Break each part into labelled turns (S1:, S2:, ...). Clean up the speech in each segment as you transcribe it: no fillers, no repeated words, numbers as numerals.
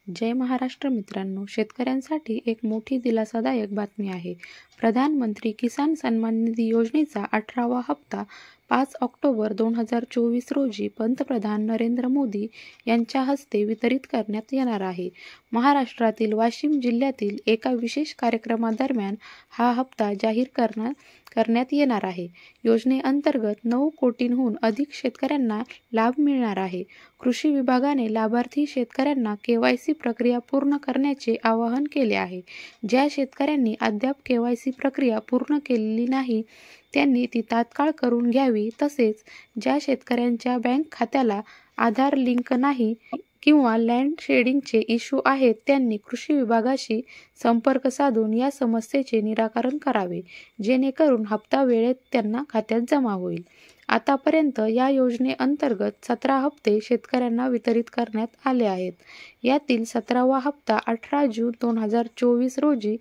S1: जय महाराष्ट्र मित्रांनो, शेतकऱ्यांसाठी एक मोठी दिलासादायक बातमी आहे. प्रधानमंत्री किसान सन्मान निधी योजनेचा 18वा हप्ता 5 ऑक्टोबर 2024 रोजी पंतप्रधान नरेंद्र मोदी यांच्या हस्ते वितरित करण्यात येणार आहे. महाराष्ट्रातील वाशिम जिल्ह्यातील एका विशेष कार्यक्रमादरम्यान हा हप्ता जाहीर करण्यात येणार आहे. योजनेअंतर्गत 9 कोटींहून अधिक शेतकऱ्यांना लाभ मिळणार आहे. कृषी विभागाने लाभार्थी शेतकऱ्यांना KYC प्रक्रिया पूर्ण करण्याचे आवाहन केले आहे. ज्या शेतकऱ्यांनी अद्याप KYC प्रक्रिया पूर्ण केलेली नाही त्यांनी ती तात्काळ करून घ्यावी. तसेच ज्या शेतकऱ्यांच्या बँक खात्याला आधार लिंक नाही किंवा लँड शेडिंगचे इश्यू आहेत त्यांनी कृषी विभागाशी संपर्क साधून या समस्येचे निराकरण करावे, जेणेकरून हप्ता वेळेत त्यांना खात्यात जमा होईल. आतापर्यंत या योजनेअंतर्गत 17 हप्ते शेतकऱ्यांना वितरित करण्यात आले आहेत. यातील 17वा हप्ता 18 जून 2024 रोजी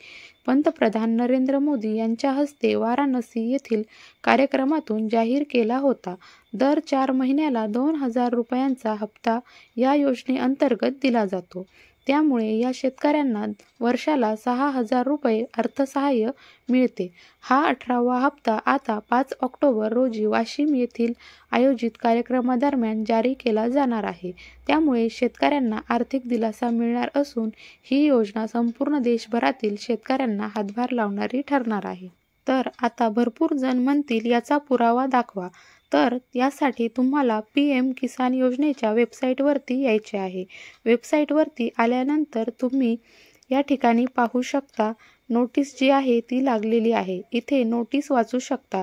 S1: पंतप्रधान नरेंद्र मोदी यांच्या हस्ते वाराणसी येथील कार्यक्रमातून जाहीर केला होता. दर 4 महिन्याला 2,000 रुपयांचा हप्ता या योजनेअंतर्गत दिला जातो. त्यामुळे या शेतकऱ्यांना वर्षाला 6,000 रुपये अर्थसहाय्य मिळते. हा 18वा हप्ता आता 5 ऑक्टोबर रोजी वाशिम येथील आयोजित कार्यक्रमादरम्यान जारी केला जाणार आहे. त्यामुळे शेतकऱ्यांना आर्थिक दिलासा मिळणार असून ही योजना संपूर्ण देशभरातील शेतकऱ्यांना हातभार लावणारी ठरणार आहे. तर आता भरपूर जण म्हणतील याचा पुरावा दाखवा. तर यासाठी तुम्हाला PM किसान योजनेच्या वेबसाईटवरती यायचे आहे. वेबसाईटवरती आल्यानंतर तुम्ही या ठिकाणी पाहू शकता नोटीस जी आहे ती लागलेली आहे. इथे नोटीस वाचू शकता.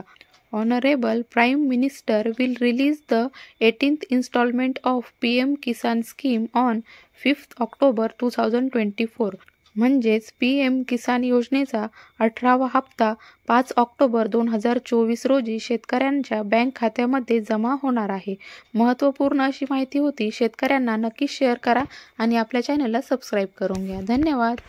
S1: Honourable prime minister will release the 18th instalment of PM Kisan scheme on 5 October 2024. म्हणजेच PM किसान योजनेचा 18वा हप्ता 5 ऑक्टोबर 2024 रोजी शेतकऱ्यांच्या बँक खात्यामध्ये जमा होणार आहे. महत्त्वपूर्ण अशी माहिती होती. शेतकऱ्यांना नक्की शेअर करा आणि आपल्या चॅनलला सबस्क्राईब करून घ्या. धन्यवाद.